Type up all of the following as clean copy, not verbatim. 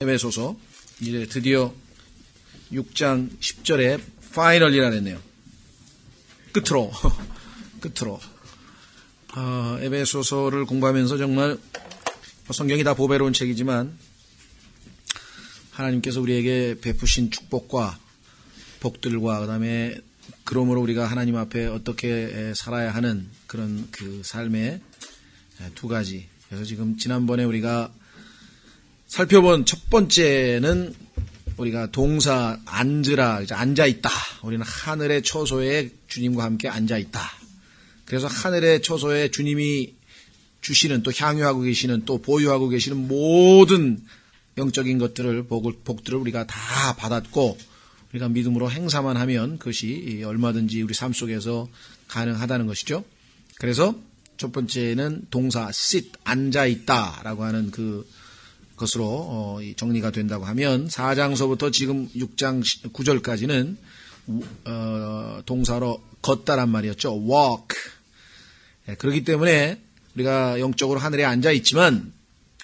에베소서 이제 드디어 6장 10절에 파이널이라 했네요. 끝으로 에베소서를 공부하면서 정말 성경이 다 보배로운 책이지만 하나님께서 우리에게 베푸신 축복과 복들과 그다음에 그러므로 우리가 하나님 앞에 어떻게 살아야 하는 그런 그 삶의 두 가지. 그래서 지금 지난번에 우리가 살펴본 첫 번째는 우리가 동사 앉으라, 앉아있다. 우리는 하늘의 처소에 주님과 함께 앉아있다. 그래서 하늘의 처소에 주님이 주시는 또 향유하고 계시는 또 보유하고 계시는 모든 영적인 것들을 복들을 우리가 다 받았고 우리가 믿음으로 행사만 하면 그것이 얼마든지 우리 삶 속에서 가능하다는 것이죠. 그래서 첫 번째는 동사 sit, 앉아있다라고 하는 그것으로 정리가 된다고 하면 4장서부터 지금 6장 9절까지는 동사로 걷다란 말이었죠. walk. 그렇기 때문에 우리가 영적으로 하늘에 앉아있지만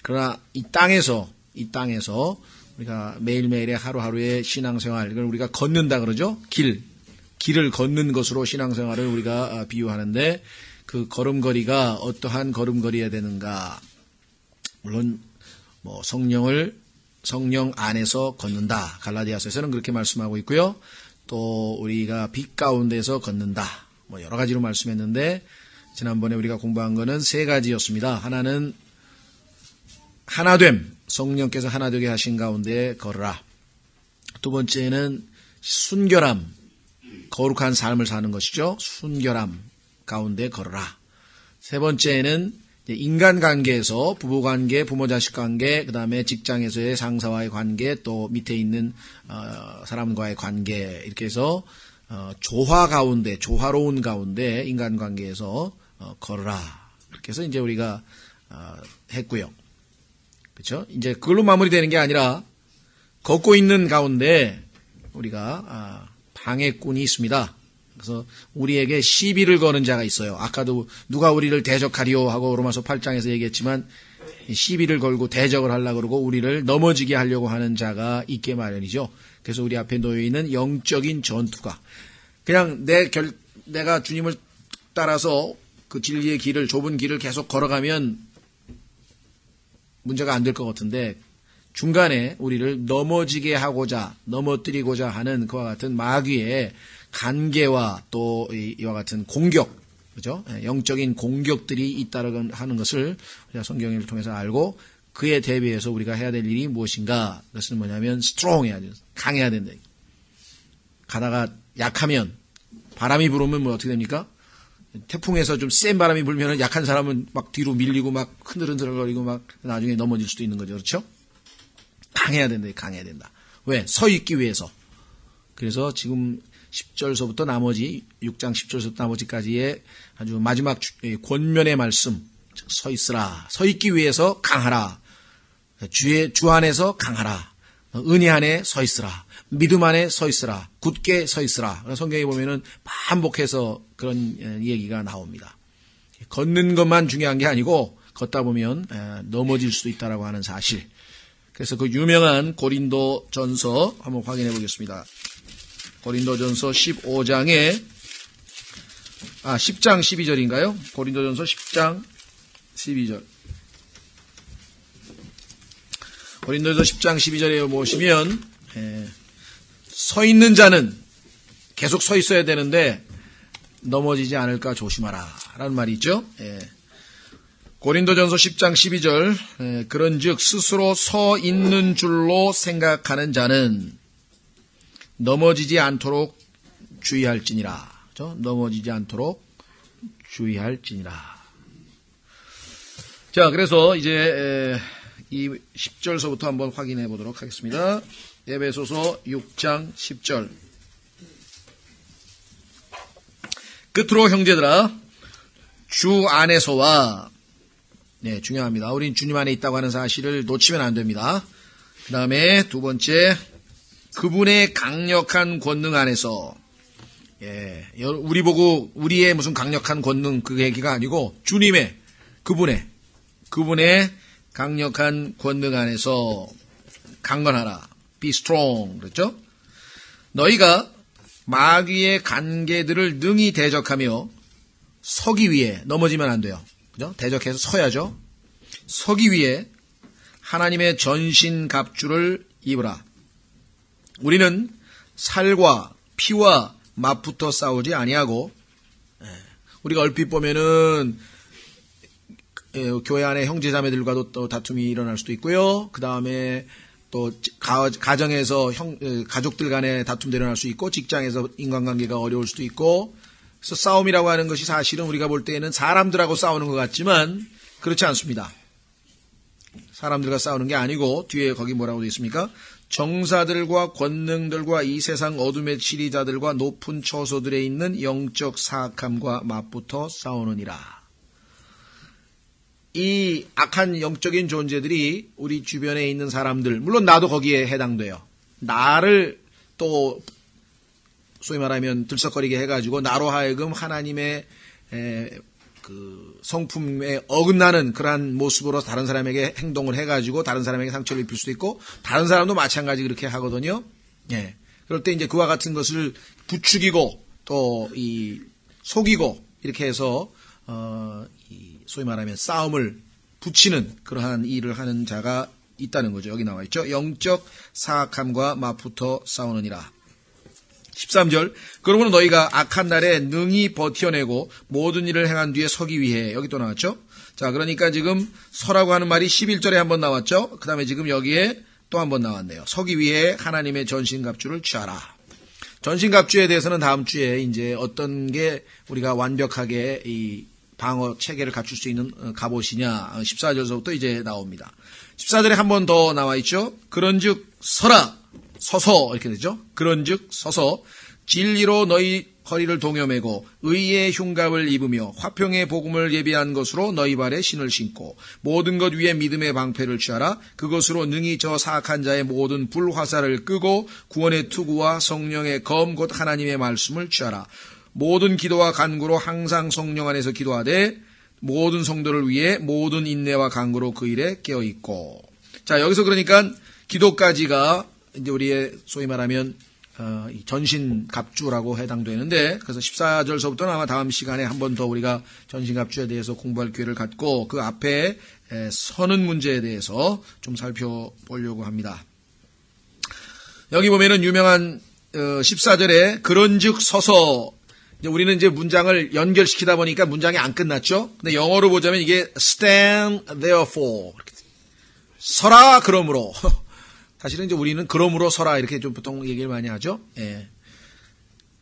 그러나 이 땅에서 우리가 매일매일의 하루하루의 신앙생활, 이걸 우리가 걷는다 그러죠. 길을 걷는 것으로 신앙생활을 우리가 비유하는데 그 걸음걸이가 어떠한 걸음걸이여야 되는가. 물론 성령 안에서 걷는다. 갈라디아서에서는 그렇게 말씀하고 있고요. 또 우리가 빛 가운데서 걷는다. 여러 가지로 말씀했는데 지난번에 우리가 공부한 거는 세 가지였습니다. 하나는 하나됨, 성령께서 하나되게 하신 가운데 걸으라. 두 번째는 순결함, 거룩한 삶을 사는 것이죠. 순결함 가운데 걸으라. 세 번째는 인간관계에서 부부관계, 부모자식 관계, 그 다음에 직장에서의 상사와의 관계, 또 밑에 있는 사람과의 관계, 이렇게 해서 조화 가운데, 조화로운 가운데 인간관계에서 걸으라. 그렇게 해서 이제 우리가 했고요. 그렇죠? 이제 그걸로 마무리되는 게 아니라 걷고 있는 가운데 우리가 방해꾼이 있습니다. 그래서 우리에게 시비를 거는 자가 있어요. 아까도 누가 우리를 대적하리요 하고 로마서 8장에서 얘기했지만 시비를 걸고 대적을 하려고 그러고 우리를 넘어지게 하려고 하는 자가 있게 마련이죠. 그래서 우리 앞에 놓여 있는 영적인 전투가 그냥 내가 주님을 따라서 그 진리의 길을, 좁은 길을 계속 걸어가면 문제가 안 될 것 같은데 중간에 우리를 넘어지게 하고자, 넘어뜨리고자 하는 그와 같은 마귀의 간계와 또 이와 같은 공격, 그죠? 영적인 공격들이 있다고 하는 것을 우리가 성경을 통해서 알고 그에 대비해서 우리가 해야 될 일이 무엇인가? 그것은 뭐냐면 strong 해야 돼요. 강해야 된다. 가다가 약하면 바람이 불으면 어떻게 됩니까? 태풍에서 좀 센 바람이 불면 약한 사람은 막 뒤로 밀리고 막 흔들흔들거리고 막 나중에 넘어질 수도 있는 거죠. 그렇죠? 강해야 된다. 강해야 된다. 왜? 서 있기 위해서. 그래서 지금 10절서부터 나머지 6장 10절서부터 나머지까지의 아주 마지막 권면의 말씀. 서 있으라. 서 있기 위해서 강하라. 주 안에서 강하라. 은혜 안에 서 있으라. 믿음 안에 서 있으라. 굳게 서 있으라. 성경에 보면은 반복해서 그런 얘기가 나옵니다. 걷는 것만 중요한 게 아니고 걷다 보면 넘어질 수도 있다라고 하는 사실. 그래서 그 유명한 고린도전서 한번 확인해 보겠습니다. 고린도전서 15장에 10장 12절인가요? 고린도전서 10장 12절. 고린도전서 10장 12절에 보시면 서 있는 자는 계속 서 있어야 되는데 넘어지지 않을까 조심하라 라는 말이 있죠. 고린도전서 10장 12절 그런즉 스스로 서 있는 줄로 생각하는 자는 넘어지지 않도록 주의할지니라. 그렇죠? 넘어지지 않도록 주의할지니라. 자, 그래서 이제 이 10절서부터 한번 확인해 보도록 하겠습니다. 에베소서 6장 10절. 끝으로 형제들아 주 안에서와 중요합니다. 우린 주님 안에 있다고 하는 사실을 놓치면 안 됩니다. 그 다음에 두 번째 그분의 강력한 권능 안에서 우리 보고 우리의 무슨 강력한 권능 그 얘기가 아니고 주님의 그분의 강력한 권능 안에서 강건하라. be strong. 그렇죠? 너희가 마귀의 간계들을 능히 대적하며 서기 위해 넘어지면 안 돼요. 그죠? 대적해서 서야죠. 서기 위해 하나님의 전신 갑주를 입으라. 우리는 살과 피와 맞붙어 싸우지 아니하고, 우리가 얼핏 보면은 교회 안에 형제자매들과도 또 다툼이 일어날 수도 있고요. 그 다음에 또 가정에서 가족들 간에 다툼도 일어날 수 있고, 직장에서 인간관계가 어려울 수도 있고. 그래서 싸움이라고 하는 것이 사실은 우리가 볼 때에는 사람들하고 싸우는 것 같지만 그렇지 않습니다. 사람들과 싸우는 게 아니고 뒤에 거기 뭐라고 되어 있습니까? 정사들과 권능들과 이 세상 어둠의 치리자들과 높은 처소들에 있는 영적 사악함과 맞붙어 싸우느니라. 이 악한 영적인 존재들이 우리 주변에 있는 사람들, 물론 나도 거기에 해당돼요. 나를 또 소위 말하면 들썩거리게 해가지고 나로 하여금 하나님의 그 성품에 어긋나는 그러한 모습으로 다른 사람에게 행동을 해가지고 다른 사람에게 상처를 입힐 수도 있고, 다른 사람도 마찬가지 그렇게 하거든요. 예. 그럴 때 이제 그와 같은 것을 부추기고 또 이 속이고 이렇게 해서 이 소위 말하면 싸움을 붙이는 그러한 일을 하는 자가 있다는 거죠. 여기 나와 있죠. 영적 사악함과 맞붙어 싸우느니라. 13절. 그러므로 너희가 악한 날에 능히 버텨내고 모든 일을 행한 뒤에 서기 위해. 여기 또 나왔죠. 자, 그러니까 지금 서라고 하는 말이 11절에 한번 나왔죠. 그 다음에 지금 여기에 또 한번 나왔네요. 서기 위해 하나님의 전신갑주를 취하라. 전신갑주에 대해서는 다음 주에 이제 어떤 게 우리가 완벽하게 이 방어 체계를 갖출 수 있는 갑옷이냐 14절서부터 이제 나옵니다. 14절에 한 번 더 나와 있죠. 그런즉 서라. 서서 이렇게 되죠. 그런즉 서서 진리로 너희 허리를 동여매고 의의 흉갑을 입으며 화평의 복음을 예비한 것으로 너희 발에 신을 신고 모든 것 위에 믿음의 방패를 취하라. 그것으로 능히 저 사악한 자의 모든 불화살을 끄고 구원의 투구와 성령의 검 곧 하나님의 말씀을 취하라. 모든 기도와 간구로 항상 성령 안에서 기도하되 모든 성도를 위해 모든 인내와 간구로 그 일에 깨어있고. 자, 여기서 그러니까 기도까지가 이제 우리의 소위 말하면 전신갑주라고 해당되는데, 그래서 14절서부터는 아마 다음 시간에 한 번 더 우리가 전신갑주에 대해서 공부할 기회를 갖고 그 앞에 서는 문제에 대해서 좀 살펴보려고 합니다. 여기 보면은 유명한 14절에 그런즉 서서, 이제 우리는 이제 문장을 연결시키다 보니까 문장이 안 끝났죠. 근데 영어로 보자면 이게 stand therefore, 서라 그러므로. 사실은 이제 우리는 그러므로 서라 이렇게 좀 보통 얘기를 많이 하죠. 예.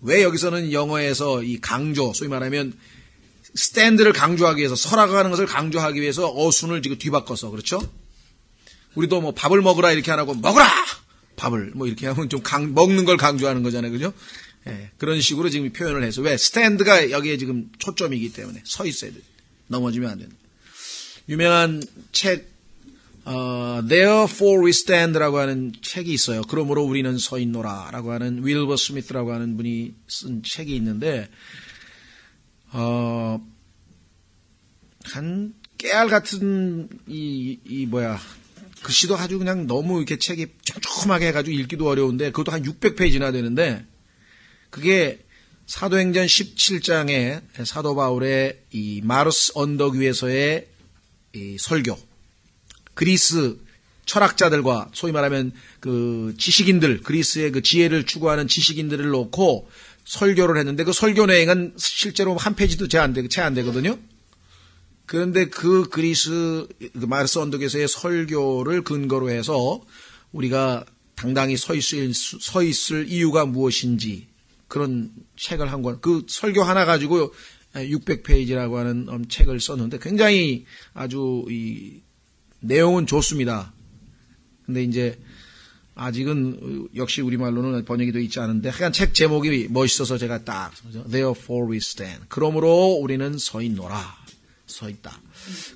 왜 여기서는 영어에서 이 강조, 소위 말하면 stand를 강조하기 위해서, 서라고 하는 것을 강조하기 위해서 어순을 지금 뒤바꿔서, 그렇죠? 우리도 뭐 밥을 먹으라 이렇게 안 하고 먹으라! 밥을 뭐 이렇게 하면 좀 먹는 걸 강조하는 거잖아요. 그죠? 예. 그런 식으로 지금 표현을 해서, 왜? stand가 여기에 지금 초점이기 때문에 서 있어야 돼. 넘어지면 안 된다. 유명한 책, Therefore we stand라고 하는 책이 있어요. 그러므로 우리는 서 있노라라고 하는 윌버 스미스라고 하는 분이 쓴 책이 있는데, 한 깨알 같은 글씨도 아주 그냥 너무 이렇게 책이 촘촘하게 해가지고 읽기도 어려운데, 그것도 한 600페이지나 되는데, 그게 사도행전 17장에 사도 바울의 이 마르스 언덕 위에서의 이 설교, 그리스 철학자들과 소위 말하면 그 지식인들, 그리스의 그 지혜를 추구하는 지식인들을 놓고 설교를 했는데, 그 설교 내용은 실제로 한 페이지도 채 안 되거든요. 그런데 그 그리스 마르스 언덕에서의 설교를 근거로 해서 우리가 당당히 서 있을 이유가 무엇인지 그런 책을 한 권, 그 설교 하나 가지고 600페이지라고 하는 책을 썼는데, 굉장히 아주 내용은 좋습니다. 근데 이제 아직은 역시 우리말로는 번역이 되어 있지 않은데, 하여간 책 제목이 멋있어서 제가 딱 Therefore we stand. 그러므로 우리는 서 있노라. 서 있다.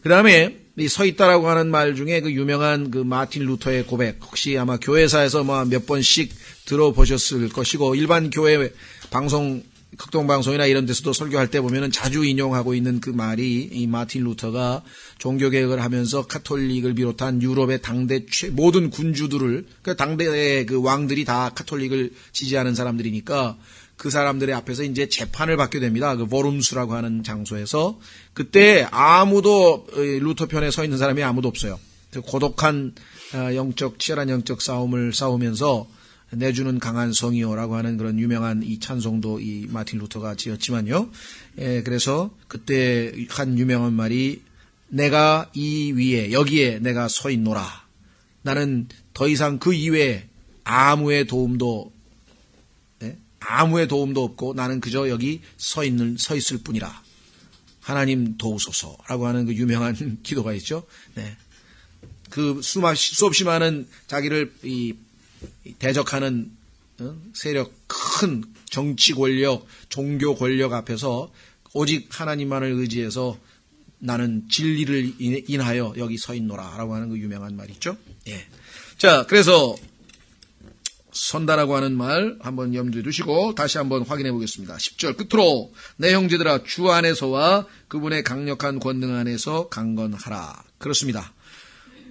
그 다음에 이 서 있다라고 하는 말 중에 그 유명한 그 마틴 루터의 고백, 혹시 아마 교회사에서 몇 번씩 들어보셨을 것이고, 일반 교회 방송 극동방송이나 이런 데서도 설교할 때 보면은 자주 인용하고 있는 그 말이 이 마틴 루터가 종교개혁을 하면서 카톨릭을 비롯한 유럽의 당대 모든 군주들을 그 당대의 그 왕들이 다 카톨릭을 지지하는 사람들이니까 그 사람들의 앞에서 이제 재판을 받게 됩니다. 그 워룸스라고 하는 장소에서 그때 아무도 루터 편에 서 있는 사람이 아무도 없어요. 그 고독한 치열한 영적 싸움을 싸우면서 내주는 강한 성이요라고 하는 그런 유명한 이 찬송도 이 마틴 루터가 지었지만요. 그래서 그때 한 유명한 말이 내가 이 위에 여기에 내가 서 있노라. 나는 더 이상 그 이외에 아무의 도움도 없고 나는 그저 여기 서 있을 뿐이라. 하나님 도우소서라고 하는 그 유명한 기도가 있죠. 네. 그 수없이 많은 자기를 대적하는 세력, 큰 정치 권력, 종교 권력 앞에서 오직 하나님만을 의지해서 나는 진리를 인하여 여기 서 있노라라고 하는 그 유명한 말 있죠. 예. 자, 그래서 선다라고 하는 말 한번 염두에 두시고 다시 한번 확인해 보겠습니다. 10절 끝으로 내 형제들아 주 안에서와 그분의 강력한 권능 안에서 강건하라. 그렇습니다.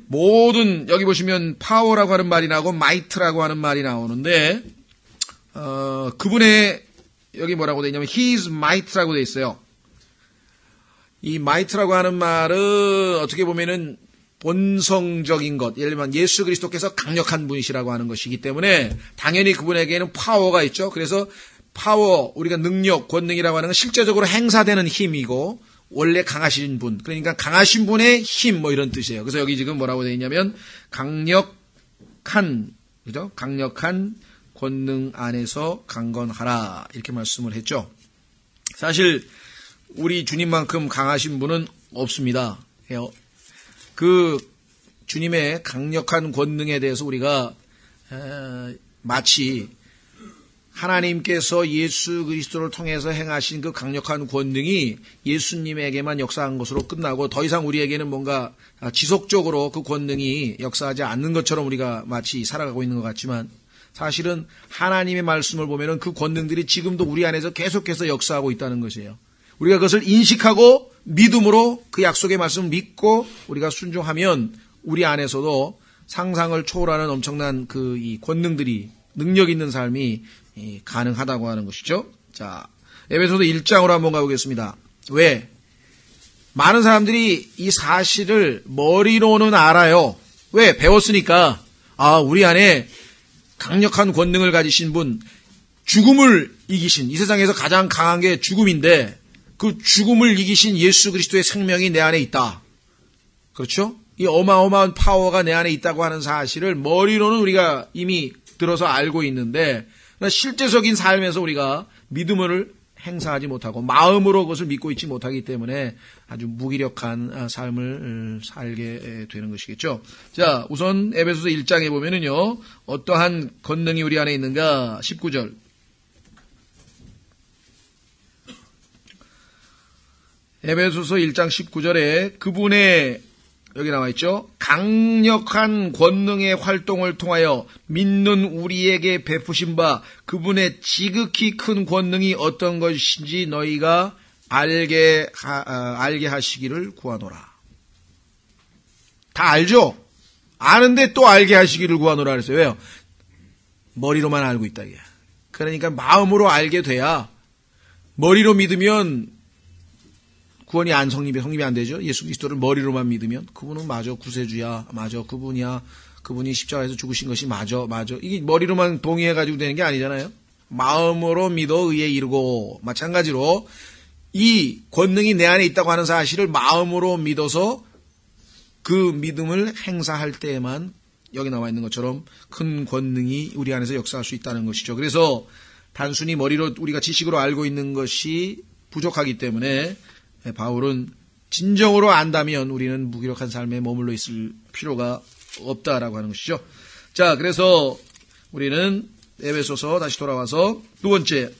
모든 여기 보시면 파워라고 하는 말이 나오고 마이트라고 하는 말이 나오는데 그분의 여기 뭐라고 되어 있냐면 His might라고 되어 있어요. 이 might라고 하는 말은 어떻게 보면은 본성적인 것, 예를 들면 예수 그리스도께서 강력한 분이시라고 하는 것이기 때문에 당연히 그분에게는 파워가 있죠. 그래서 파워, 우리가 능력, 권능이라고 하는 건 실제적으로 행사되는 힘이고 원래 강하신 분, 그러니까 강하신 분의 힘 뭐 이런 뜻이에요. 그래서 여기 지금 뭐라고 되어 있냐면 강력한 권능 안에서 강건하라 이렇게 말씀을 했죠. 사실 우리 주님만큼 강하신 분은 없습니다. 그 주님의 강력한 권능에 대해서 우리가 마치 하나님께서 예수 그리스도를 통해서 행하신 그 강력한 권능이 예수님에게만 역사한 것으로 끝나고 더 이상 우리에게는 뭔가 지속적으로 그 권능이 역사하지 않는 것처럼 우리가 마치 살아가고 있는 것 같지만 사실은 하나님의 말씀을 보면은 그 권능들이 지금도 우리 안에서 계속해서 역사하고 있다는 것이에요. 우리가 그것을 인식하고 믿음으로 그 약속의 말씀을 믿고 우리가 순종하면 우리 안에서도 상상을 초월하는 엄청난 그 이 권능들이 능력 있는 삶이 가능하다고 하는 것이죠. 자, 에베소서 1장으로 한번 가보겠습니다. 왜? 많은 사람들이 이 사실을 머리로는 알아요. 왜? 배웠으니까. 우리 안에 강력한 권능을 가지신 분, 죽음을 이기신, 이 세상에서 가장 강한 게 죽음인데 그 죽음을 이기신 예수 그리스도의 생명이 내 안에 있다. 그렇죠? 이 어마어마한 파워가 내 안에 있다고 하는 사실을 머리로는 우리가 이미 들어서 알고 있는데 실제적인 삶에서 우리가 믿음을 행사하지 못하고 마음으로 그것을 믿고 있지 못하기 때문에 아주 무기력한 삶을 살게 되는 것이겠죠. 자, 우선 에베소서 1장에 보면은요, 어떠한 권능이 우리 안에 있는가? 19절. 에베소서 1장 19절에 그분의 여기 나와 있죠. 강력한 권능의 활동을 통하여 믿는 우리에게 베푸신 바 그분의 지극히 큰 권능이 어떤 것인지 너희가 알게 하시기를 구하노라. 다 알죠? 아는데 또 알게 하시기를 구하노라 그랬어요. 왜요? 머리로만 알고 있다. 그러니까 마음으로 알게 돼야 머리로 믿으면 구원이 성립이 안 되죠. 예수 그리스도를 머리로만 믿으면 그분은 맞아 구세주야, 맞아 그분이야, 그분이 십자가에서 죽으신 것이 맞아. 이게 머리로만 동의해가지고 되는 게 아니잖아요. 마음으로 믿어 의에 이르고 마찬가지로 이 권능이 내 안에 있다고 하는 사실을 마음으로 믿어서 그 믿음을 행사할 때에만 여기 나와 있는 것처럼 큰 권능이 우리 안에서 역사할 수 있다는 것이죠. 그래서 단순히 머리로 우리가 지식으로 알고 있는 것이 부족하기 때문에 바울은 진정으로 안다면 우리는 무기력한 삶에 머물러 있을 필요가 없다라고 하는 것이죠. 자, 그래서 우리는 에베소서 다시 돌아와서 두 번째,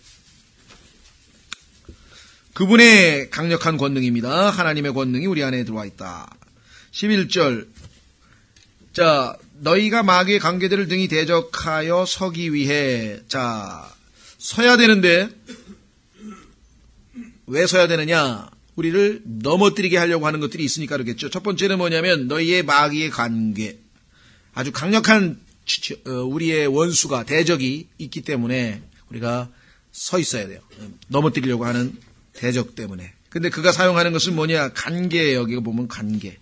그분의 강력한 권능입니다. 하나님의 권능이 우리 안에 들어와 있다. 11절. 자, 너희가 마귀의 관계들을 등이 대적하여 서기 위해. 자, 서야 되는데 왜 서야 되느냐? 우리를 넘어뜨리게 하려고 하는 것들이 있으니까 그러겠죠. 첫 번째는 뭐냐면 너희의 마귀의 관계. 아주 강력한 우리의 원수가 대적이 있기 때문에 우리가 서 있어야 돼요. 넘어뜨리려고 하는 대적 때문에. 근데 그가 사용하는 것은 뭐냐? 관계예요. 여기 보면 관계.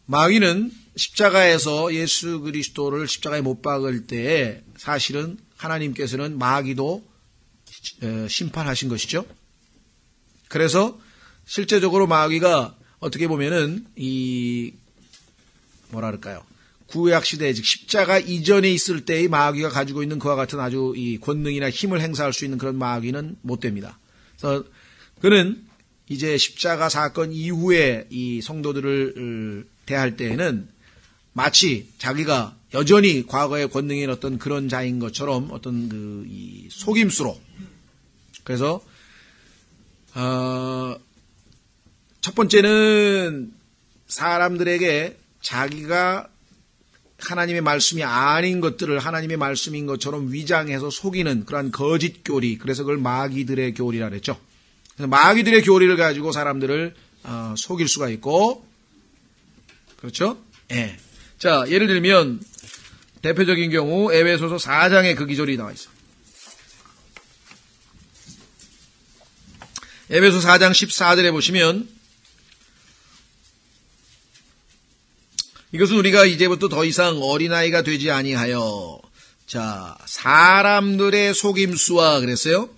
마귀는 십자가에서 예수 그리스도를 십자가에 못 박을 때에 사실은 하나님께서는 마귀도 심판하신 것이죠. 그래서 실제적으로 마귀가 어떻게 보면은 뭐랄까요? 구약 시대 즉 십자가 이전에 있을 때의 마귀가 가지고 있는 그와 같은 아주 이 권능이나 힘을 행사할 수 있는 그런 마귀는 못 됩니다. 그래서 그는 이제 십자가 사건 이후에 이 성도들을 대할 때에는 마치 자기가 여전히 과거의 권능에 어떤 그런 자인 것처럼 어떤 이 속임수로. 그래서 첫 번째는 사람들에게 자기가 하나님의 말씀이 아닌 것들을 하나님의 말씀인 것처럼 위장해서 속이는 그러한 거짓 교리. 그래서 그걸 마귀들의 교리라 그랬죠. 그래서 마귀들의 교리를 가지고 사람들을 속일 수가 있고, 그렇죠? 예. 자, 예를 들면 대표적인 경우 에베소서 4장에 그 기절이 나와 있어. 에베소 4장 14절에 보시면 이것은 우리가 이제부터 더 이상 어린아이가 되지 아니하여 자 사람들의 속임수와 그랬어요.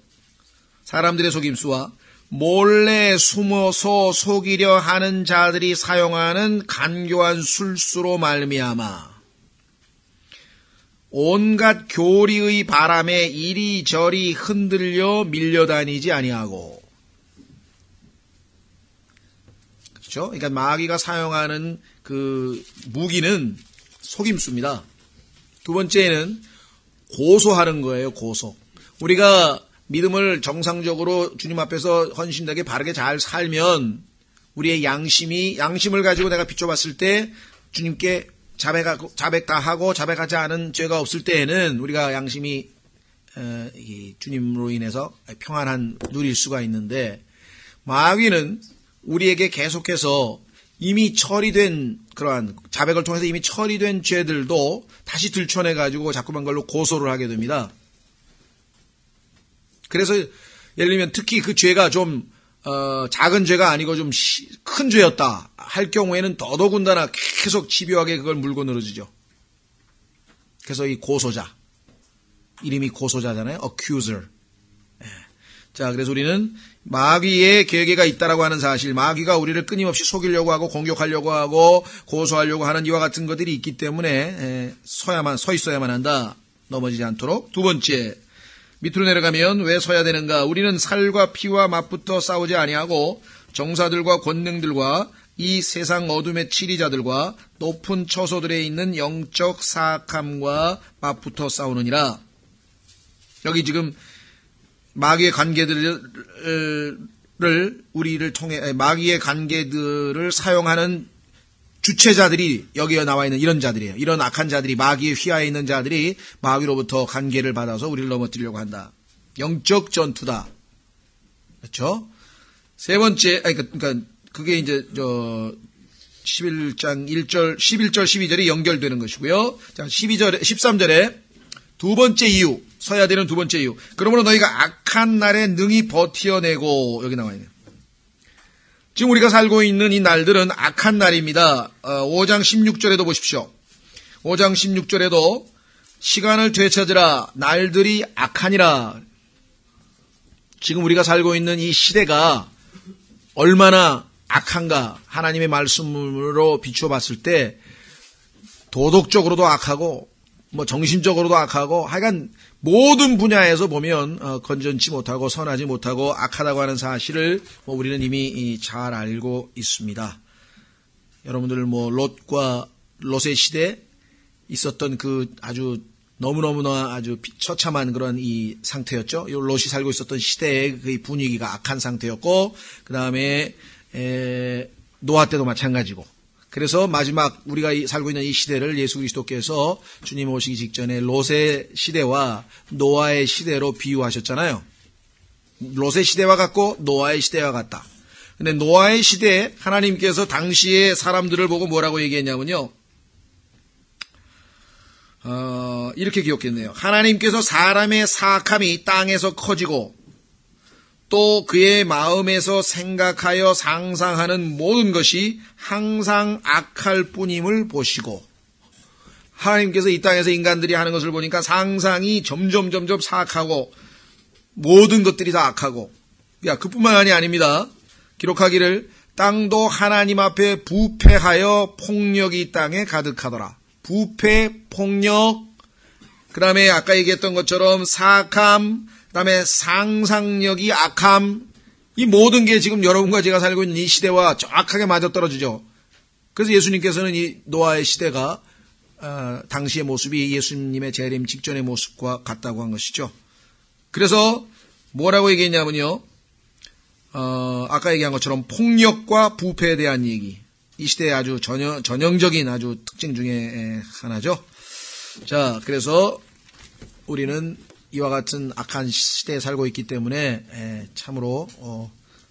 사람들의 속임수와 몰래 숨어서 속이려 하는 자들이 사용하는 간교한 술수로 말미암아 온갖 교리의 바람에 이리저리 흔들려 밀려다니지 아니하고. 그렇죠? 그러니까 마귀가 사용하는 그 무기는 속임수입니다. 두 번째는 고소하는 거예요. 고소. 우리가 믿음을 정상적으로 주님 앞에서 헌신되게 바르게 잘 살면 우리의 양심을 가지고 내가 비춰봤을 때 주님께 자백 다 하고 자백하지 않은 죄가 없을 때에는 우리가 양심이 주님으로 인해서 평안한 누릴 수가 있는데 마귀는 우리에게 계속해서 이미 처리된 그러한 자백을 통해서 이미 처리된 죄들도 다시 들춰내가지고 자꾸만 걸로 고소를 하게 됩니다. 그래서 예를 들면 특히 그 죄가 좀 작은 죄가 아니고 좀 큰 죄였다 할 경우에는 더더군다나 계속 집요하게 그걸 물고 늘어지죠. 그래서 이 고소자, 이름이 고소자잖아요. accuser. 자, 그래서 우리는 마귀의 계계가 있다라고 하는 사실, 마귀가 우리를 끊임없이 속이려고 하고 공격하려고 하고 고소하려고 하는 이와 같은 것들이 있기 때문에 서 있어야만 한다. 넘어지지 않도록. 두 번째, 밑으로 내려가면 왜 서야 되는가? 우리는 살과 피와 맞붙어 싸우지 아니하고 정사들과 권능들과 이 세상 어둠의 치리자들과 높은 처소들에 있는 영적 사악함과 맞붙어 싸우느니라. 여기 지금 마귀의 관계들을 우리를 통해 마귀의 관계들을 사용하는 주체자들이 여기에 나와 있는 이런 자들이에요. 이런 악한 자들이 마귀의 휘하에 있는 자들이 마귀로부터 관계를 받아서 우리를 넘어뜨리려고 한다. 영적 전투다. 그렇죠? 세 번째, 그러니까 그게 이제 11장 1절, 11절, 12절이 연결되는 것이고요. 자, 13절에 두 번째 이유, 서야 되는 두 번째 이유. 그러므로 너희가 악한 날에 능히 버티어내고, 여기 나와 있네요. 지금 우리가 살고 있는 이 날들은 악한 날입니다. 5장 16절에도 보십시오. 5장 16절에도 시간을 되찾으라, 날들이 악하니라. 지금 우리가 살고 있는 이 시대가 얼마나 악한가, 하나님의 말씀으로 비추어 봤을 때 도덕적으로도 악하고 정신적으로도 악하고 하여간 모든 분야에서 보면 건전치 못하고 선하지 못하고 악하다고 하는 사실을 우리는 이미 잘 알고 있습니다. 여러분들 롯과 롯의 시대에 있었던 그 아주 너무너무나 아주 처참한 그런 이 상태였죠. 롯이 살고 있었던 시대의 그 분위기가 악한 상태였고, 그 다음에 노아 때도 마찬가지고. 그래서 마지막 우리가 살고 있는 이 시대를 예수 그리스도께서 주님 오시기 직전에 롯의 시대와 노아의 시대로 비유하셨잖아요. 롯의 시대와 같고 노아의 시대와 같다. 근데 노아의 시대에 하나님께서 당시의 사람들을 보고 뭐라고 얘기했냐면요. 이렇게 기억했네요. 하나님께서 사람의 사악함이 땅에서 커지고 또 그의 마음에서 생각하여 상상하는 모든 것이 항상 악할 뿐임을 보시고, 하나님께서 이 땅에서 인간들이 하는 것을 보니까 상상이 점점 사악하고 모든 것들이 다 악하고, 그뿐만 아닙니다. 기록하기를 땅도 하나님 앞에 부패하여 폭력이 땅에 가득하더라. 부패, 폭력, 그 다음에 아까 얘기했던 것처럼 사악함, 그 다음에 상상력이 악함, 이 모든 게 지금 여러분과 제가 살고 있는 이 시대와 정확하게 맞아떨어지죠. 그래서 예수님께서는 이 노아의 시대가 당시의 모습이 예수님의 재림 직전의 모습과 같다고 한 것이죠. 그래서 뭐라고 얘기했냐면요. 아까 얘기한 것처럼 폭력과 부패에 대한 얘기. 이 시대의 아주 전형적인 아주 특징 중에 하나죠. 자, 그래서 우리는 이와 같은 악한 시대에 살고 있기 때문에 참으로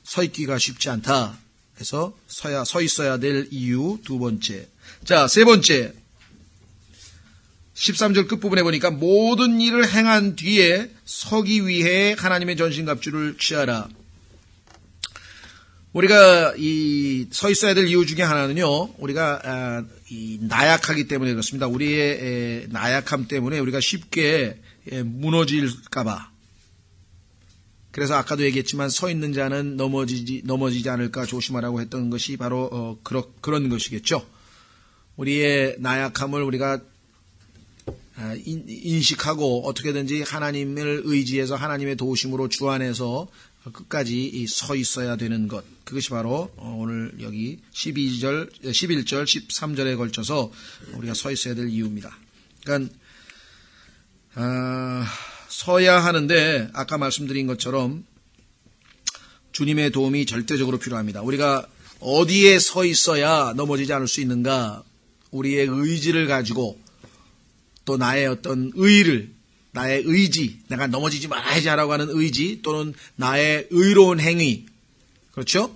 서 있기가 쉽지 않다. 그래서 서 있어야 될 이유 두 번째. 자, 세 번째. 13절 끝부분에 보니까 모든 일을 행한 뒤에 서기 위해 하나님의 전신갑주를 취하라. 우리가 이 서 있어야 될 이유 중에 하나는요, 우리가 이 나약하기 때문에 그렇습니다. 우리의 나약함 때문에 우리가 쉽게 무너질까봐. 그래서 아까도 얘기했지만 서 있는 자는 넘어지지 않을까 조심하라고 했던 것이 바로 그런 것이겠죠. 우리의 나약함을 우리가 인식하고 어떻게든지 하나님을 의지해서 하나님의 도우심으로 주 안에서 끝까지 서 있어야 되는 것. 그것이 바로 오늘 여기 11절, 13절에 걸쳐서 우리가 서 있어야 될 이유입니다. 그러니까 서야 하는데 아까 말씀드린 것처럼 주님의 도움이 절대적으로 필요합니다. 우리가 어디에 서 있어야 넘어지지 않을 수 있는가? 우리의 의지를 가지고 또 나의 어떤 나의 의지, 내가 넘어지지 말아야지 하라고 하는 의지, 또는 나의 의로운 행위, 그렇죠?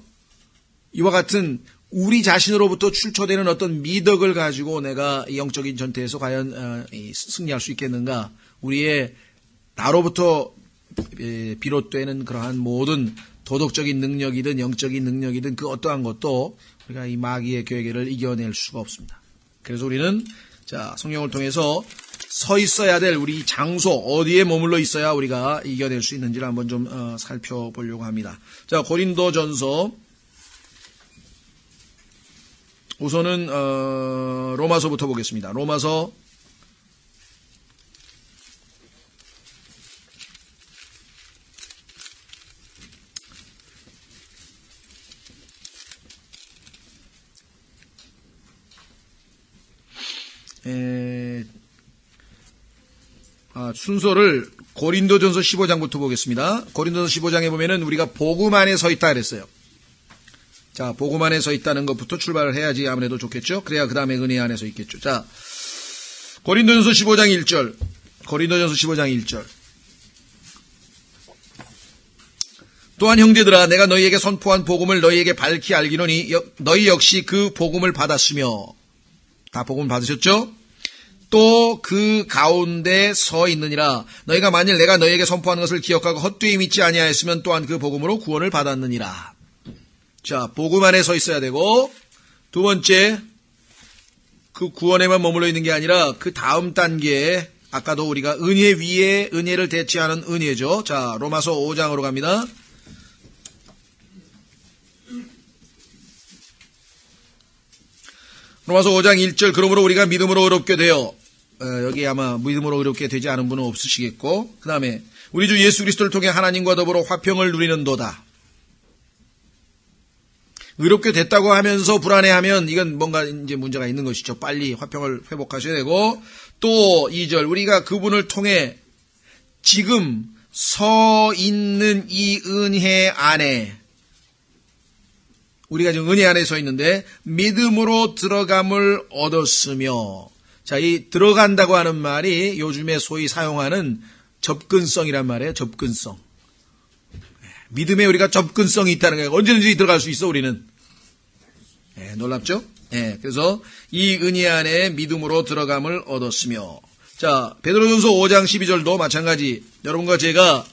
이와 같은 우리 자신으로부터 출처되는 어떤 미덕을 가지고 내가 영적인 전투에서 과연 승리할 수 있겠는가? 우리의 나로부터 비롯되는 그러한 모든 도덕적인 능력이든 영적인 능력이든 그 어떠한 것도 우리가 이 마귀의 계획을 이겨낼 수가 없습니다. 그래서 우리는 성경을 통해서 서 있어야 될 우리 장소, 어디에 머물러 있어야 우리가 이겨낼 수 있는지를 한번 좀 살펴보려고 합니다. 자, 고린도전서, 우선은 로마서부터 보겠습니다. 로마서 15장 순서를 고린도전서 15장부터 보겠습니다. 고린도전서 15장에 보면은 우리가 복음 안에 서 있다 그랬어요. 자, 복음 안에 서 있다는 것부터 출발을 해야지 아무래도 좋겠죠. 그래야 그 다음에 은혜 안에 서 있겠죠. 자, 고린도전서 15장 1절. 고린도전서 15장 1절. 또한 형제들아, 내가 너희에게 선포한 복음을 너희에게 밝히 알기노니 너희 역시 그 복음을 받았으며, 다 복음을 받으셨죠? 또 그 가운데 서 있느니라. 너희가 만일 내가 너희에게 선포한 것을 기억하고 헛되이 믿지 아니하였으면 또한 그 복음으로 구원을 받았느니라. 자, 복음 안에 서 있어야 되고, 두 번째, 그 구원에만 머물러 있는 게 아니라 그 다음 단계에 아까도 우리가 은혜 위에 은혜를 대체하는 은혜죠. 자, 로마서 5장으로 갑니다. 로마서 5장 1절. 그러므로 우리가 믿음으로 의롭게 되어, 여기 아마 믿음으로 의롭게 되지 않은 분은 없으시겠고, 그 다음에 우리 주 예수 그리스도를 통해 하나님과 더불어 화평을 누리는도다. 의롭게 됐다고 하면서 불안해하면 이건 뭔가 이제 문제가 있는 것이죠. 빨리 화평을 회복하셔야 되고, 또 2절. 우리가 그분을 통해 지금 서 있는 이 은혜 안에, 우리가 지금 은혜 안에 서 있는데 믿음으로 들어감을 얻었으며, 자, 이 들어간다고 하는 말이 요즘에 소위 사용하는 접근성이란 말이에요. 접근성. 믿음에 우리가 접근성이 있다는 거예요. 언제든지 들어갈 수 있어, 우리는. 놀랍죠? 그래서 이 은혜 안에 믿음으로 들어감을 얻었으며. 자, 베드로전서 5장 12절도 마찬가지. 여러분과 제가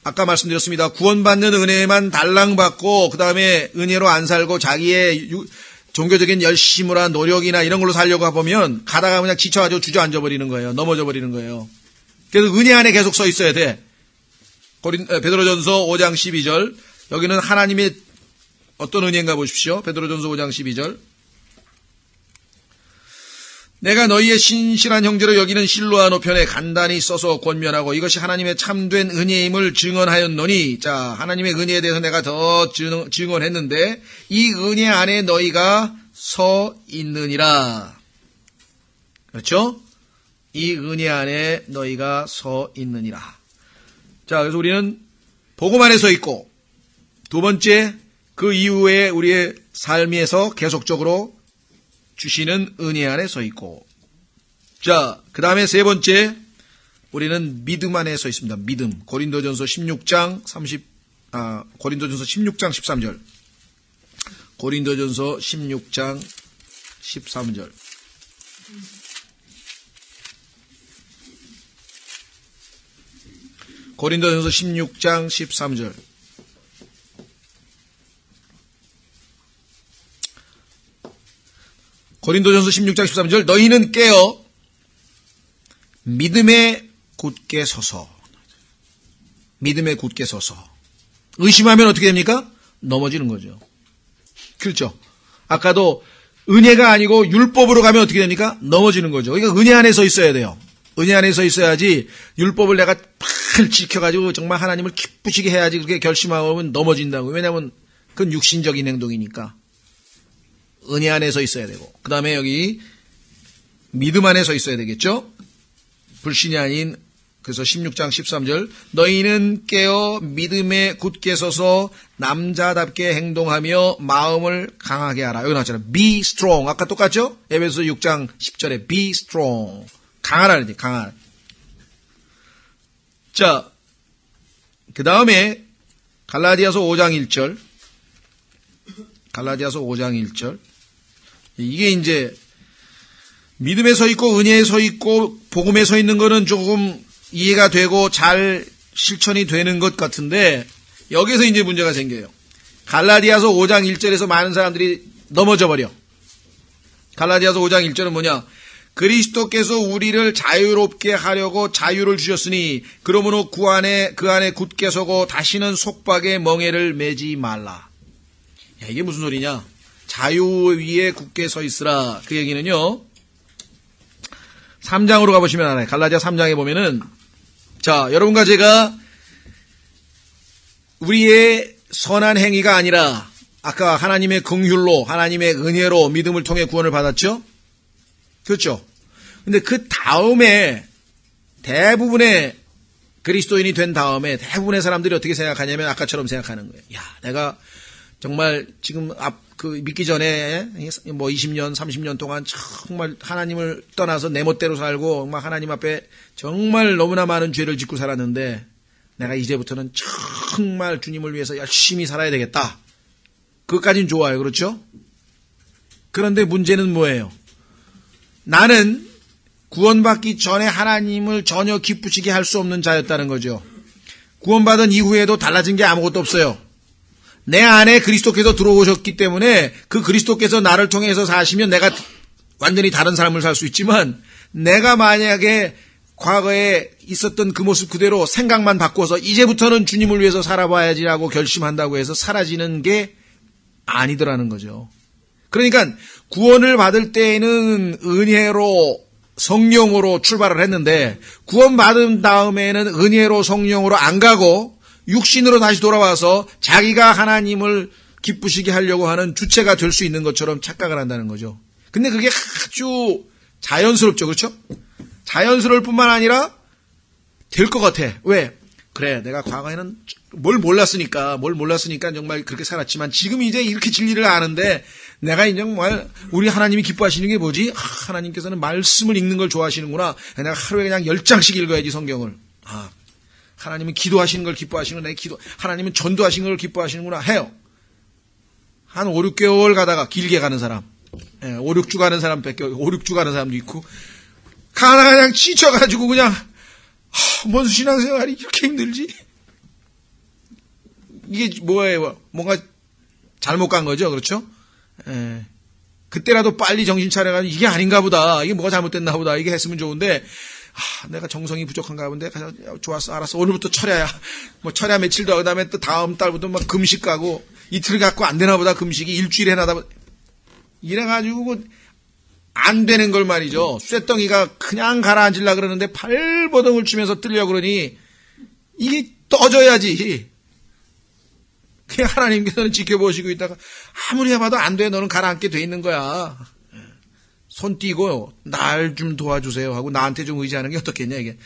아까 말씀드렸습니다. 구원받는 은혜만 달랑받고 그 다음에 은혜로 안 살고 자기의 종교적인 열심이나 노력이나 이런 걸로 살려고 보면 가다가 그냥 지쳐가지고 주저앉아 버리는 거예요. 넘어져 버리는 거예요. 그래서 은혜 안에 계속 서 있어야 돼. 베드로전서 5장 12절. 여기는 하나님의 어떤 은혜인가 보십시오. 베드로전서 5장 12절. 내가 너희의 신실한 형제로 여기는 실로아 노편에 간단히 써서 권면하고 이것이 하나님의 참된 은혜임을 증언하였노니. 자, 하나님의 은혜에 대해서 내가 더 증언했는데 이 은혜 안에 너희가 서 있느니라. 그렇죠? 이 은혜 안에 너희가 서 있느니라. 자, 그래서 우리는 복음 안에 서 있고, 두 번째, 그 이후에 우리의 삶에서 계속적으로 주시는 은혜 안에 서 있고, 자, 그 다음에 세 번째, 우리는 믿음 안에 서 있습니다. 믿음. 고린도전서 16장 13절. 고린도전서 16장 13절. 고린도전서 16장 13절. 고린도전서 16장 13절. 너희는 깨어 믿음에 굳게 서서. 믿음에 굳게 서서. 의심하면 어떻게 됩니까? 넘어지는 거죠. 그렇죠? 아까도 은혜가 아니고 율법으로 가면 어떻게 됩니까? 넘어지는 거죠. 그러니까 은혜 안에 서 있어야 돼요. 은혜 안에 서 있어야지 율법을 내가 팍 지켜가지고 정말 하나님을 기쁘시게 해야지 그렇게 결심하면 넘어진다고. 왜냐하면 그건 육신적인 행동이니까. 은혜 안에 서 있어야 되고, 그 다음에 여기 믿음 안에 서 있어야 되겠죠? 불신이 아닌, 그래서 16장 13절. 너희는 깨어 믿음에 굳게 서서 남자답게 행동하며 마음을 강하게 하라. 여기 나왔잖아요. Be strong. 아까 똑같죠? 에베소 6장 10절에 Be strong. 강하라는 얘기, 강한. 자, 그 다음에 갈라디아서 5장 1절. 갈라디아서 5장 1절. 이게 이제 믿음에 서 있고 은혜에 서 있고 복음에 서 있는 거는 조금 이해가 되고 잘 실천이 되는 것 같은데 여기서 이제 문제가 생겨요. 갈라디아서 5장 1절에서 많은 사람들이 넘어져 버려. 갈라디아서 5장 1절은 뭐냐? 그리스도께서 우리를 자유롭게 하려고 자유를 주셨으니 그러므로 그 안에 굳게 서고 다시는 속박의 멍에를 매지 말라. 야, 이게 무슨 소리냐? 자유 위에 굳게 서 있으라. 그 얘기는요. 3장으로 가보시면 알아요. 갈라디아 3장에 보면은, 자, 여러분과 제가 우리의 선한 행위가 아니라 아까 하나님의 긍휼로, 하나님의 은혜로 믿음을 통해 구원을 받았죠? 그렇죠? 근데 그 다음에 대부분의 그리스도인이 된 다음에 대부분의 사람들이 어떻게 생각하냐면 아까처럼 생각하는 거예요. 야, 내가 정말 지금 믿기 전에 뭐 20년, 30년 동안 정말 하나님을 떠나서 내 멋대로 살고 막 하나님 앞에 정말 너무나 많은 죄를 짓고 살았는데 내가 이제부터는 정말 주님을 위해서 열심히 살아야 되겠다. 그것까진 좋아요. 그렇죠? 그런데 문제는 뭐예요? 나는 구원받기 전에 하나님을 전혀 기쁘시게 할 수 없는 자였다는 거죠. 구원받은 이후에도 달라진 게 아무것도 없어요. 내 안에 그리스도께서 들어오셨기 때문에 그 그리스도께서 나를 통해서 사시면 내가 완전히 다른 삶을 살 수 있지만 내가 만약에 과거에 있었던 그 모습 그대로 생각만 바꿔서 이제부터는 주님을 위해서 살아봐야지라고 결심한다고 해서 사라지는 게 아니더라는 거죠. 그러니까 구원을 받을 때에는 은혜로 성령으로 출발을 했는데 구원받은 다음에는 은혜로 성령으로 안 가고 육신으로 다시 돌아와서 자기가 하나님을 기쁘시게 하려고 하는 주체가 될 수 있는 것처럼 착각을 한다는 거죠. 근데 그게 아주 자연스럽죠. 그렇죠? 자연스러울 뿐만 아니라 될 것 같아. 왜? 그래, 내가 과거에는 뭘 몰랐으니까 정말 그렇게 살았지만 지금 이제 이렇게 진리를 아는데 내가 이제 정말 우리 하나님이 기뻐하시는 게 뭐지? 하나님께서는 말씀을 읽는 걸 좋아하시는구나. 내가 하루에 그냥 10장씩 읽어야지 성경을. 하나님은 기도하시는 걸 기뻐하시는구나. 하나님은 전도하시는 걸 기뻐하시는구나 해요. 한 5, 6개월 가다가 길게 가는 사람, 5, 6주 가는 사람 5, 6주 가는 사람도 있고, 그냥 지쳐가지고 그냥, 뭔 신앙생활이 이렇게 힘들지? 이게 뭐예요? 뭔가 잘못 간 거죠, 그렇죠? 그때라도 빨리 정신 차려가지고 이게 아닌가 보다, 이게 뭐가 잘못됐나 보다, 이게 했으면 좋은데, 내가 정성이 부족한가 본데, 좋았어, 알았어, 오늘부터 철야야. 뭐 철야 며칠 더, 그 다음에 또 다음 달부터 막 금식 가고, 이틀 갖고 안 되나 보다, 금식이 일주일에 나다 보다. 이래가지고, 안 되는 걸 말이죠. 쇳덩이가 그냥 가라앉으려고 그러는데 발버둥을 치면서 뜨려고 그러니, 이게 떠져야지. 그냥 하나님께서는 지켜보시고 있다가, 아무리 해봐도 안 돼, 너는 가라앉게 돼 있는 거야. 손 띄고, 날 좀 도와주세요 하고 나한테 좀 의지하는 게 어떻겠냐, 이게.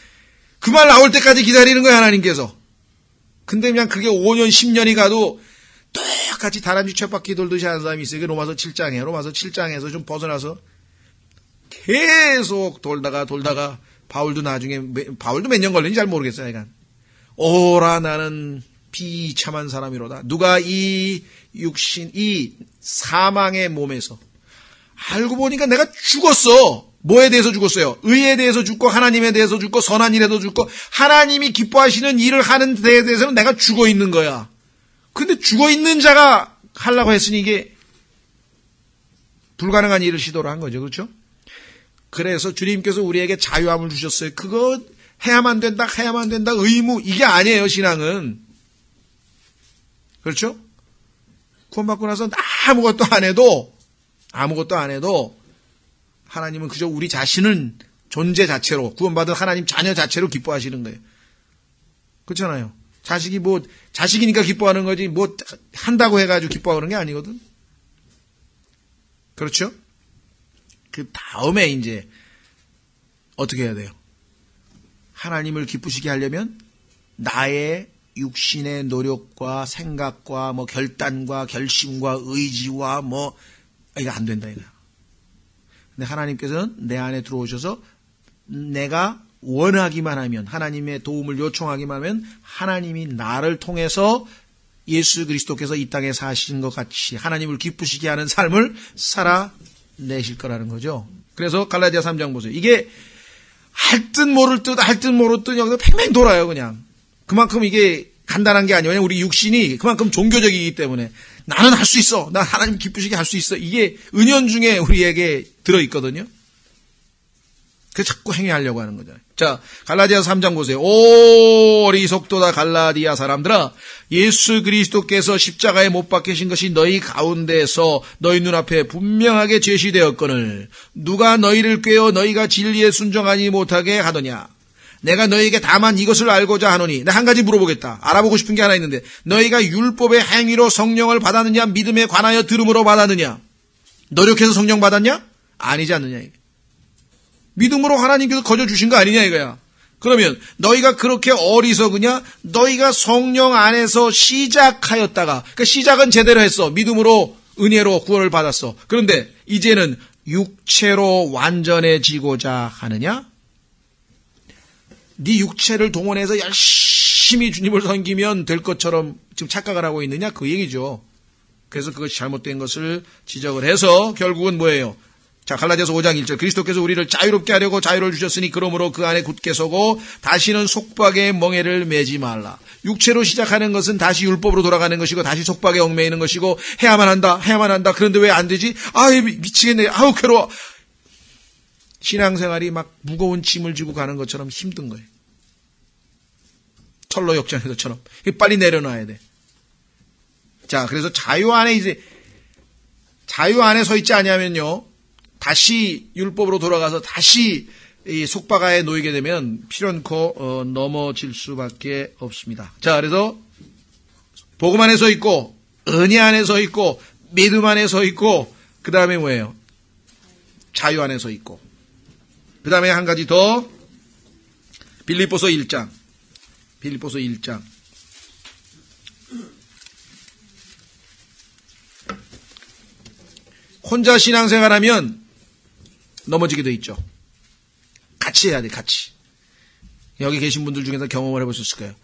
그 말 나올 때까지 기다리는 거야, 하나님께서. 근데 그냥 그게 5년, 10년이 가도, 똑같이 다람쥐 쳇바퀴 돌듯이 하는 사람이 있어요. 로마서 7장에. 로마서 7장에서 좀 벗어나서 계속 돌다가 바울도 나중에 바울도 몇 년 걸렸는지 잘 모르겠어요. 그러니까 오라 나는 비참한 사람이로다. 누가 이 육신 이 사망의 몸에서 알고 보니까 내가 죽었어. 뭐에 대해서 죽었어요? 의에 대해서 죽고 하나님에 대해서 죽고 선한 일에도 죽고 하나님이 기뻐하시는 일을 하는 데에 대해서는 내가 죽어 있는 거야. 근데 죽어 있는 자가 하려고 했으니 이게 불가능한 일을 시도를 한 거죠. 그렇죠? 그래서 주님께서 우리에게 자유함을 주셨어요. 그거 해야만 된다, 의무. 이게 아니에요, 신앙은. 그렇죠? 구원받고 나서 아무것도 안 해도 하나님은 그저 우리 자신은 존재 자체로, 구원받은 하나님 자녀 자체로 기뻐하시는 거예요. 그렇잖아요. 자식이니까 기뻐하는 거지, 한다고 해가지고 기뻐하는 게 아니거든. 그렇죠? 그 다음에 이제, 어떻게 해야 돼요? 하나님을 기쁘시게 하려면, 나의 육신의 노력과 생각과 결단과 결심과 의지와 이거 안 된다, 이거야. 근데 하나님께서는 내 안에 들어오셔서, 내가 원하기만 하면, 하나님의 도움을 요청하기만 하면 하나님이 나를 통해서 예수 그리스도께서 이 땅에 사신 것 같이 하나님을 기쁘시게 하는 삶을 살아내실 거라는 거죠. 그래서 갈라디아 3장 보세요. 이게 할 듯 모를 듯 여기서 팽팽 돌아요, 그냥. 그만큼 이게 간단한 게 아니에요. 왜냐면 우리 육신이 그만큼 종교적이기 때문에 나는 할 수 있어. 나 하나님 기쁘시게 할 수 있어. 이게 은연중에 우리에게 들어있거든요. 그래서 자꾸 행위하려고 하는 거잖아요. 자, 갈라디아 3장 보세요. 오, 어리석도다 갈라디아 사람들아. 예수 그리스도께서 십자가에 못 박히신 것이 너희 가운데서 너희 눈앞에 분명하게 제시되었거늘 누가 너희를 꾀어 너희가 진리에 순종하지 못하게 하더냐. 내가 너희에게 다만 이것을 알고자 하노니, 내가 한 가지 물어보겠다. 알아보고 싶은 게 하나 있는데, 너희가 율법의 행위로 성령을 받았느냐, 믿음에 관하여 들음으로 받았느냐? 노력해서 성령 받았냐? 아니지 않느냐, 이게. 믿음으로 하나님께서 거저 주신 거 아니냐 이거야. 그러면 너희가 그렇게 어리석으냐? 너희가 성령 안에서 시작하였다가, 그러니까 시작은 제대로 했어. 믿음으로 은혜로 구원을 받았어. 그런데 이제는 육체로 완전해지고자 하느냐? 네 육체를 동원해서 열심히 주님을 섬기면 될 것처럼 지금 착각을 하고 있느냐? 그 얘기죠. 그래서 그것이 잘못된 것을 지적을 해서 결국은 뭐예요? 자, 갈라디아서 5장 1절. 그리스도께서 우리를 자유롭게 하려고 자유를 주셨으니 그러므로 그 안에 굳게 서고 다시는 속박의 멍에를 매지 말라. 육체로 시작하는 것은 다시 율법으로 돌아가는 것이고 다시 속박에 얽매이는 것이고 해야만 한다. 그런데 왜 안 되지? 미치겠네. 괴로워. 신앙생활이 막 무거운 짐을 지고 가는 것처럼 힘든 거예요. 철로 역전에서처럼. 빨리 내려놔야 돼. 자, 그래서 자유 안에 서 있지 않냐면요. 다시 율법으로 돌아가서 다시 이 속박하에 놓이게 되면 필연코 넘어질 수밖에 없습니다. 자, 그래서 복음 안에 서 있고 은혜 안에 서 있고 믿음 안에 서 있고 그 다음에 뭐예요? 자유 안에 서 있고 그 다음에 한 가지 더 빌립보서 1장 혼자 신앙생활하면 넘어지게 돼 있죠. 같이 해야 돼, 같이. 여기 계신 분들 중에서 경험을 해보셨을 거예요.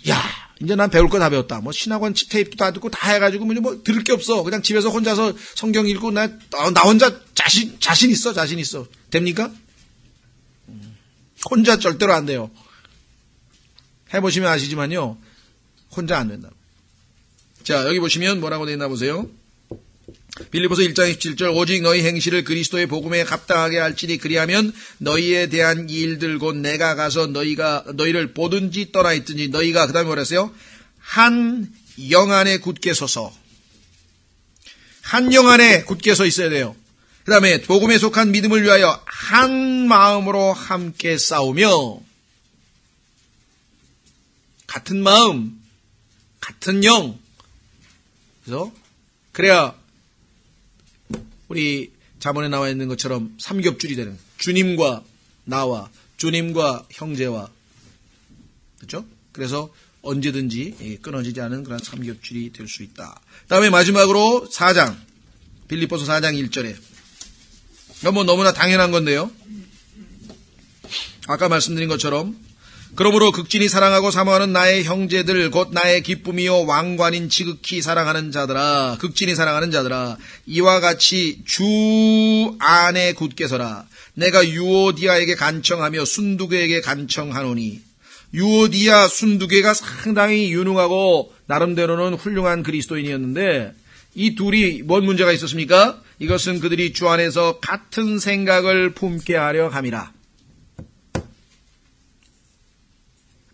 야, 이제 난 배울 거 다 배웠다. 뭐 신학원 테이프도 다 듣고 다 해가지고 뭐 들을 게 없어. 그냥 집에서 혼자서 성경 읽고 나 혼자 자신 있어. 됩니까? 혼자 절대로 안 돼요. 해보시면 아시지만요. 혼자 안 된다. 자, 여기 보시면 뭐라고 되어 있나 보세요. 빌립보서 1장 17절 오직 너희 행실을 그리스도의 복음에 합당하게 할지니 그리하면 너희에 대한 일들 곧 내가 가서 너희를 보든지 떠나 있든지 너희가 그 다음에 뭐라 했어요? 한 영 안에 굳게 서서 한 영 안에 굳게 서 있어야 돼요. 그 다음에 복음에 속한 믿음을 위하여 한 마음으로 함께 싸우며 같은 마음 같은 영 그래서 그래야 우리 자문에 나와 있는 것처럼 삼겹줄이 되는 주님과 나와 주님과 형제와 그렇죠? 그래서 언제든지 끊어지지 않은 그런 삼겹줄이 될 수 있다. 다음에 마지막으로 4장 빌립보서 4장 1절에 뭐 너무나 당연한 건데요. 아까 말씀드린 것처럼 그러므로 극진히 사랑하고 사모하는 나의 형제들 곧 나의 기쁨이요 왕관인 지극히 사랑하는 자들아 극진히 사랑하는 자들아 이와 같이 주 안에 굳게 서라. 내가 유오디아에게 간청하며 순두개에게 간청하노니 유오디아 순두개가 상당히 유능하고 나름대로는 훌륭한 그리스도인이었는데 이 둘이 뭔 문제가 있었습니까? 이것은 그들이 주 안에서 같은 생각을 품게 하려 함이라.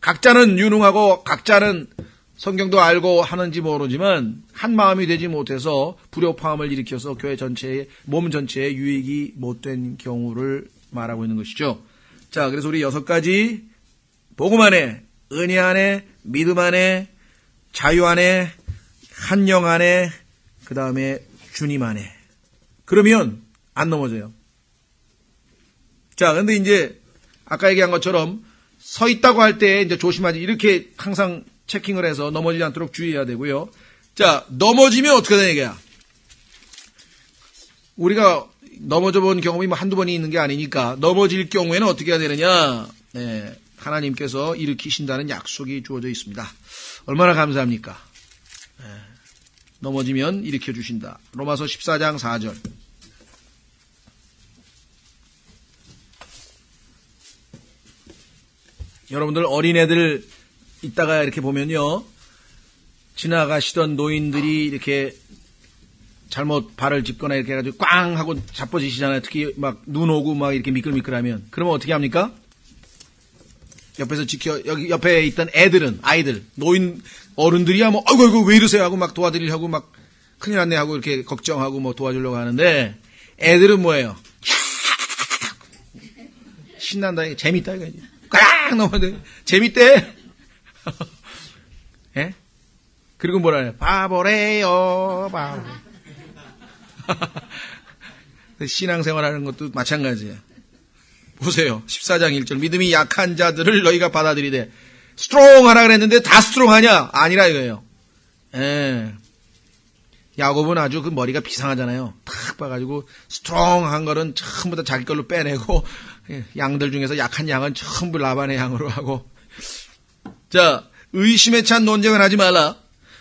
각자는 유능하고 각자는 성경도 알고 하는지 모르지만 한 마음이 되지 못해서 불협화음을 일으켜서 교회 전체에 몸 전체에 유익이 못된 경우를 말하고 있는 것이죠. 자, 그래서 우리 6가지 복음 안에 은혜 안에 믿음 안에 자유 안에 한 영 안에 그 다음에 주님 안에 그러면 안 넘어져요. 자, 근데 이제 아까 얘기한 것처럼 서 있다고 할 때 이제 조심하지. 이렇게 항상 체킹을 해서 넘어지지 않도록 주의해야 되고요. 자, 넘어지면 어떻게 되는 얘기야? 우리가 넘어져 본 경험이 뭐 한두 번이 있는 게 아니니까 넘어질 경우에는 어떻게 해야 되느냐? 네, 하나님께서 일으키신다는 약속이 주어져 있습니다. 얼마나 감사합니까? 네, 넘어지면 일으켜 주신다. 로마서 14장 4절. 여러분들 어린애들 있다가 이렇게 보면요. 지나가시던 노인들이 이렇게 잘못 발을 짚거나 이렇게 해가지고 꽝 하고 자빠지시잖아요. 특히 막 눈 오고 막 이렇게 미끌미끌하면. 그러면 어떻게 합니까? 옆에서 여기 옆에 있던 아이들, 노인, 어른들이야 뭐, 아이고, 왜 이러세요? 하고 막 도와드리려고 막 큰일 났네 하고 이렇게 걱정하고 뭐 도와주려고 하는데 애들은 뭐예요? 신난다, 재밌다, 이거지. 꽉 넘어데 재밌대. 예? 그리고 뭐라 해요? 바보래요, 바보. 신앙생활하는 것도 마찬가지예요. 보세요. 14장 1절. 믿음이 약한 자들을 너희가 받아들이되 스트롱 하라 그랬는데 다 스트롱하냐? 아니라 이거예요. 예. 야곱은 아주 그 머리가 비상하잖아요. 탁 봐가지고 스트롱한 거는 전부 다 자기 걸로 빼내고 양들 중에서 약한 양은 전부 라반의 양으로 하고. 자, 의심에 찬 논쟁을 하지 말라.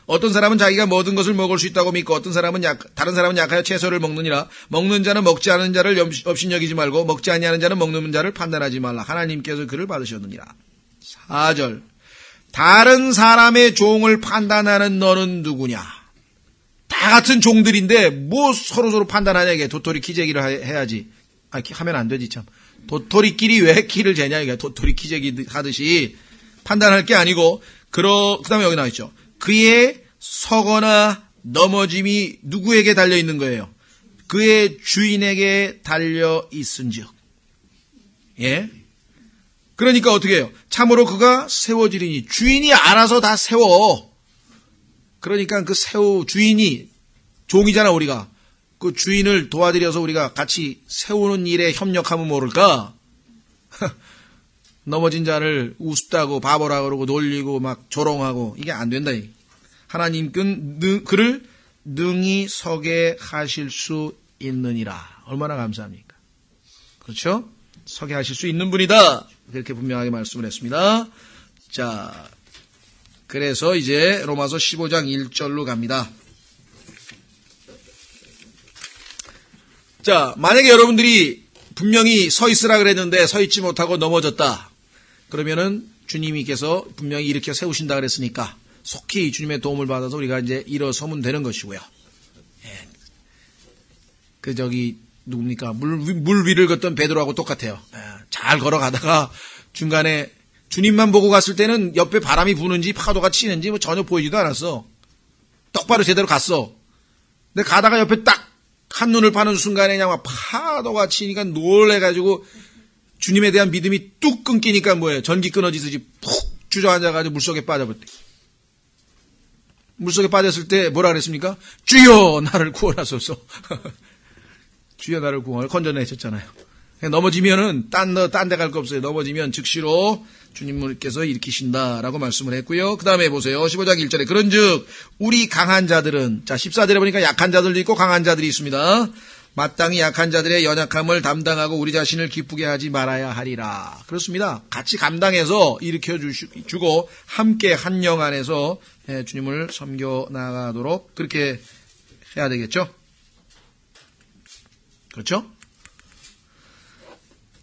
어떤 사람은 자기가 모든 것을 먹을 수 있다고 믿고 어떤 사람은 다른 사람은 약하여 채소를 먹느니라. 먹는 자는 먹지 않은 자를 업신여기지 말고 먹지 아니하는 자는 먹는 자를 판단하지 말라. 하나님께서 그를 받으셨느니라. 4절. 다른 사람의 종을 판단하는 너는 누구냐? 다 같은 종들인데 뭐 서로 판단하냐 이게. 도토리 키재기를 해야지. 하면 안 되지 참. 도토리끼리 왜 키를 재냐 이게. 도토리 키재기 하듯이 판단할 게 아니고. 그 다음에 여기 나와있죠. 그의 서거나 넘어짐이 누구에게 달려 있는 거예요? 그의 주인에게 달려 있은즉. 예? 그러니까 어떻게 해요? 참으로 그가 세워지리니 주인이 알아서 다 세워. 그러니까 그 주인이 종이잖아 우리가. 그 주인을 도와드려서 우리가 같이 세우는 일에 협력하면 모를까? 넘어진 자를 우습다고 바보라 그러고 놀리고 막 조롱하고 이게 안 된다. 하나님은 그를 능히 서게 하실 수 있느니라. 얼마나 감사합니까? 그렇죠? 서게 하실 수 있는 분이다. 그렇게 분명하게 말씀을 했습니다. 자, 그래서 이제 로마서 15장 1절로 갑니다. 자, 만약에 여러분들이 분명히 서 있으라 그랬는데 서 있지 못하고 넘어졌다. 그러면은 주님께서 분명히 일으켜 세우신다 그랬으니까 속히 주님의 도움을 받아서 우리가 이제 일어서면 되는 것이고요. 예. 누굽니까? 물 위를 걷던 베드로하고 똑같아요. 예. 잘 걸어가다가 중간에 주님만 보고 갔을 때는 옆에 바람이 부는지 파도가 치는지 뭐 전혀 보이지도 않았어. 똑바로 제대로 갔어. 근데 가다가 옆에 딱 한눈을 파는 순간에 그냥 막 파도가 치니까 놀래가지고 주님에 대한 믿음이 뚝 끊기니까 뭐예요? 전기 끊어지듯이 푹 주저앉아가지고 물속에 빠져버렸대. 물속에 빠졌을 때 뭐라 그랬습니까? 주여 나를 구원하소서. 주여 나를 건져내셨잖아요. 넘어지면은 딴 데 갈 거 없어요. 넘어지면 즉시로 주님께서 일으키신다라고 말씀을 했고요. 그 다음에 보세요. 15장 1절에 그런즉 우리 강한 자들은, 자 14절에 보니까 약한 자들도 있고 강한 자들이 있습니다. 마땅히 약한 자들의 연약함을 담당하고 우리 자신을 기쁘게 하지 말아야 하리라. 그렇습니다. 같이 감당해서 일으켜 주고 함께 한 영 안에서 주님을 섬겨 나가도록 그렇게 해야 되겠죠. 그렇죠?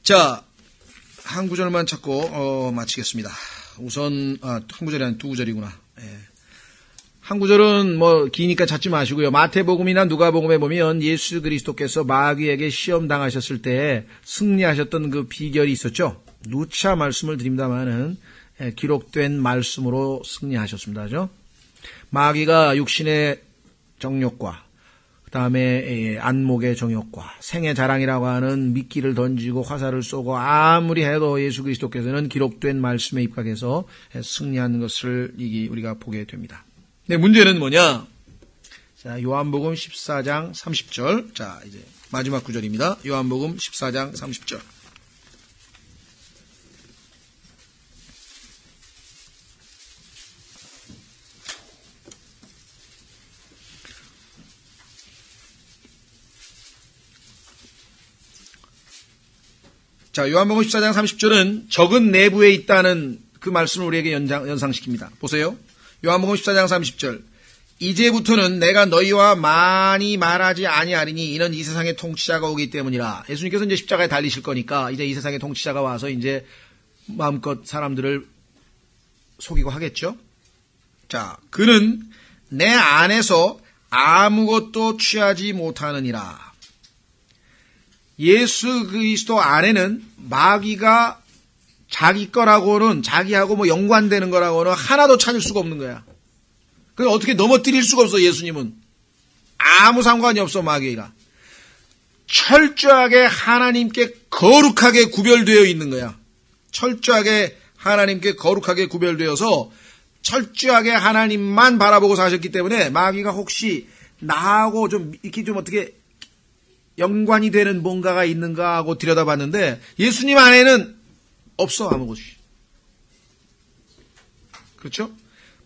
자, 한 구절만 찾고 마치겠습니다. 우선 한 구절이 아니라 두 구절이구나. 예. 한 구절은 뭐 기니까 찾지 마시고요. 마태복음이나 누가복음에 보면 예수 그리스도께서 마귀에게 시험 당하셨을 때 승리하셨던 그 비결이 있었죠. 누차 말씀을 드립니다마는 기록된 말씀으로 승리하셨습니다. 그죠? 마귀가 육신의 정욕과 그 다음에 안목의 정욕과 생의 자랑이라고 하는 미끼를 던지고 화살을 쏘고 아무리 해도 예수 그리스도께서는 기록된 말씀에 입각해서 승리하는 것을 우리가 보게 됩니다. 근데 문제는 뭐냐? 자, 요한복음 14장 30절. 자, 이제 마지막 구절입니다. 요한복음 14장 30절. 자, 요한복음 14장 30절은 적은 내부에 있다는 그 말씀을 우리에게 연상시킵니다. 보세요. 요한복음 14장 30절. 이제부터는 내가 너희와 많이 말하지 아니하리니 이는 이 세상의 통치자가 오기 때문이라. 예수님께서 이제 십자가에 달리실 거니까 이제 이 세상의 통치자가 와서 이제 마음껏 사람들을 속이고 하겠죠. 자, 그는 내 안에서 아무것도 취하지 못하느니라. 예수 그리스도 안에는 마귀가 자기 거라고는 자기하고 뭐 연관되는 거라고는 하나도 찾을 수가 없는 거야. 그걸 어떻게 넘어뜨릴 수가 없어. 예수님은 아무 상관이 없어. 마귀가 철저하게 하나님께 거룩하게 구별되어 있는 거야. 철저하게 하나님께 거룩하게 구별되어서 철저하게 하나님만 바라보고 사셨기 때문에 마귀가 혹시 나하고 좀 이렇게 좀 어떻게 연관이 되는 뭔가가 있는가 하고 들여다봤는데 예수님 안에는 없어. 아무것이. 그렇죠?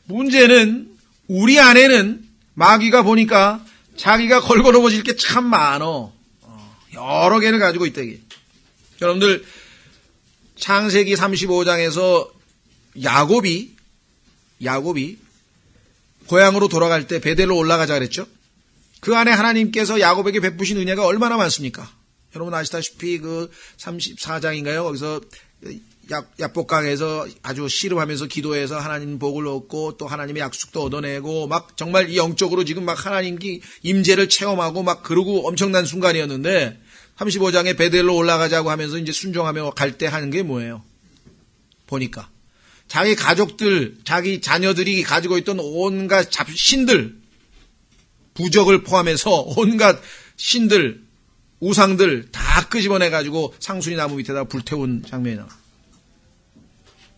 문제는 우리 안에는 마귀가 보니까 자기가 걸거넘어질 게 참 많어. 여러 개를 가지고 있다. 이게. 여러분들 창세기 35장에서 야곱이 고향으로 돌아갈 때 베델로 올라가자 그랬죠? 그 안에 하나님께서 야곱에게 베푸신 은혜가 얼마나 많습니까? 여러분 아시다시피 그 34장인가요? 거기서 야복강에서 아주 씨름하면서 기도해서 하나님 복을 얻고 또 하나님의 약속도 얻어내고 막 정말 영적으로 지금 막 하나님께 임재를 체험하고 막 그러고 엄청난 순간이었는데 35장에 베델로 올라가자고 하면서 이제 순종하며 갈 때 하는 게 뭐예요? 보니까 자기 가족들, 자기 자녀들이 가지고 있던 온갖 신들, 부적을 포함해서 온갖 신들, 우상들 다 끄집어내가지고 상수리 나무 밑에다 불태운 장면이 나와요.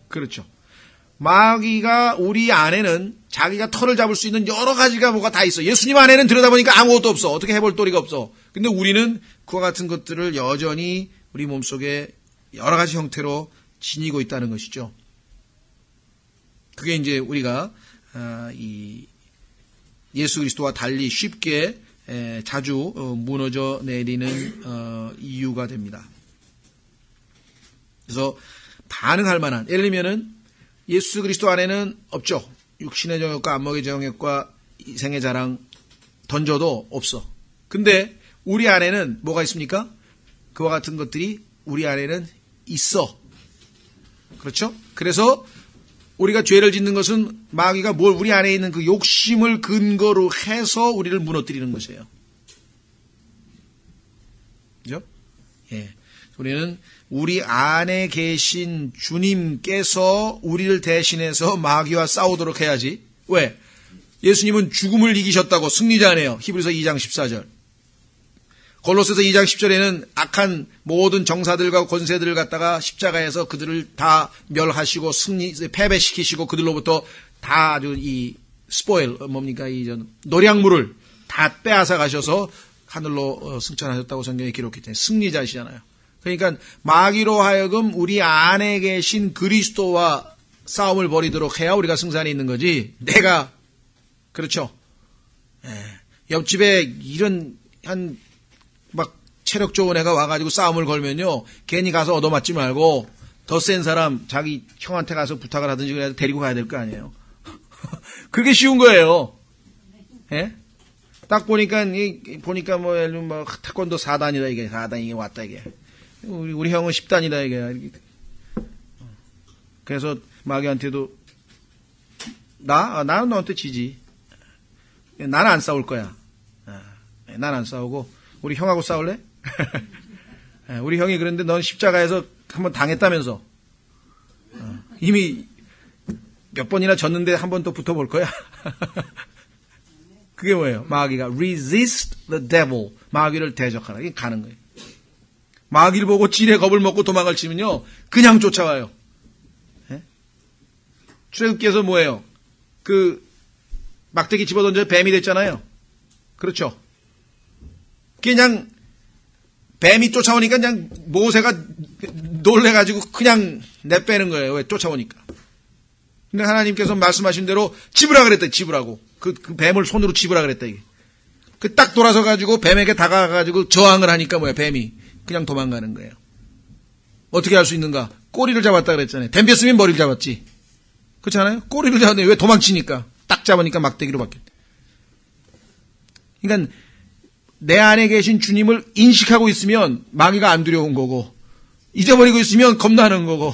그렇죠. 마귀가 우리 안에는 자기가 털을 잡을 수 있는 여러 가지가 뭐가 다 있어. 예수님 안에는 들여다보니까 아무것도 없어. 어떻게 해볼 도리가 없어. 근데 우리는 그와 같은 것들을 여전히 우리 몸속에 여러 가지 형태로 지니고 있다는 것이죠. 그게 이제 우리가 이 예수 그리스도와 달리 쉽게 자주 무너져 내리는 이유가 됩니다. 그래서 반응할 만한, 예를 들면은 예수 그리스도 안에는 없죠. 육신의 정욕과 안목의 정욕과 이생의 자랑 던져도 없어. 근데 우리 안에는 뭐가 있습니까? 그와 같은 것들이 우리 안에는 있어. 그렇죠? 그래서 우리가 죄를 짓는 것은 마귀가 뭘 우리 안에 있는 그 욕심을 근거로 해서 우리를 무너뜨리는 것이에요. 그죠? 예. 우리는 우리 안에 계신 주님께서 우리를 대신해서 마귀와 싸우도록 해야지. 왜? 예수님은 죽음을 이기셨다고 승리자네요. 히브리서 2장 14절. 골로새서 2장 10절에는 악한 모든 정사들과 권세들을 갖다가 십자가에서 그들을 다 멸하시고 패배시키시고 그들로부터 다 아주 이 스포일, 뭡니까? 이 노량물을 다 빼앗아 가셔서 하늘로 승천하셨다고 성경에 기록했잖아요. 승리자시잖아요. 그러니까 마귀로 하여금 우리 안에 계신 그리스도와 싸움을 벌이도록 해야 우리가 승산이 있는 거지. 내가 그렇죠. 옆집에 이런 막 체력 좋은 애가 와가지고 싸움을 걸면요, 괜히 가서 얻어맞지 말고 더 센 사람 자기 형한테 가서 부탁을 하든지 그래서 데리고 가야 될 거 아니에요. 그게 쉬운 거예요. 예? 딱 보니까 뭐 태권도 4단이다 이게 4단 이게 왔다 이게 우리 형은 10단이다 이게. 그래서 마귀한테도 나는 너한테 지지. 나는 안 싸울 거야. 난 안 싸우고 우리 형하고 싸울래? 우리 형이 그런데 넌 십자가에서 한번 당했다면서. 이미 몇 번이나 졌는데 한 번 또 붙어볼 거야. 그게 뭐예요? 마귀가 resist the devil. 마귀를 대적하라. 이게 가는 거예요. 마귀를 보고 지레 겁을 먹고 도망을 치면요, 그냥 쫓아와요. 출애굽기에서 뭐예요? 그 막대기 집어던져 뱀이 됐잖아요. 그렇죠? 그냥 뱀이 쫓아오니까 그냥 모세가 놀래가지고 그냥 내빼는 거예요. 왜? 쫓아오니까. 근데 하나님께서 말씀하신 대로 집으라 그랬다. 집으라고. 그 뱀을 손으로 집으라 그랬다. 이게. 그 딱 돌아서 가지고 뱀에게 다가가가지고 저항을 하니까 뭐야? 뱀이 그냥 도망가는 거예요. 어떻게 할 수 있는가? 꼬리를 잡았다 그랬잖아요. 덤볐으면 머리를 잡았지. 그렇잖아요? 꼬리를 잡았는데 왜 도망치니까? 딱 잡으니까 막대기로 바뀌었대. 그러니까 내 안에 계신 주님을 인식하고 있으면 마귀가 안 두려운 거고, 잊어버리고 있으면 겁나는 거고.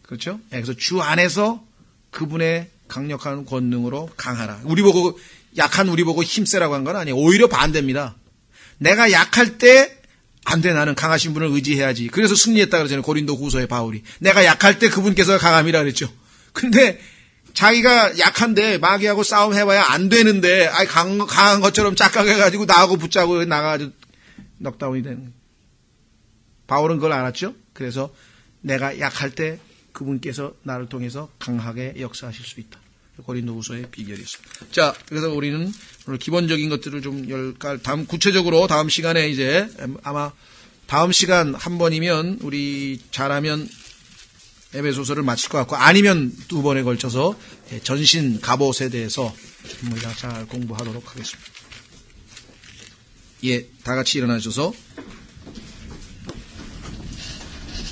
그렇죠? 그래서 주 안에서 그분의 강력한 권능으로 강하라. 우리 보고 약한 우리 보고 힘세라고 한 건 아니에요. 오히려 반대입니다. 내가 약할 때 안 돼, 나는 강하신 분을 의지해야지. 그래서 승리했다 그러잖아요. 고린도 후서의 바울이. 내가 약할 때 그분께서 강함이라 그랬죠. 근데 자기가 약한데 마귀하고 싸움해봐야 안 되는데 강한 것처럼 착각해가지고 나하고 붙자고 나가가지고 넉다운이 되는 거예요. 바울은 그걸 알았죠. 그래서 내가 약할 때 그분께서 나를 통해서 강하게 역사하실 수 있다. 고린도후서의 비결이었습니다. 자, 그래서 우리는 오늘 기본적인 것들을 좀 구체적으로 다음 시간에 이제 아마 다음 시간 한 번이면 우리 잘하면 에베소서를 마칠 것 같고, 아니면 두 번에 걸쳐서 전신 갑옷에 대해서 좀 우리가 잘 공부하도록 하겠습니다. 예, 다 같이 일어나셔서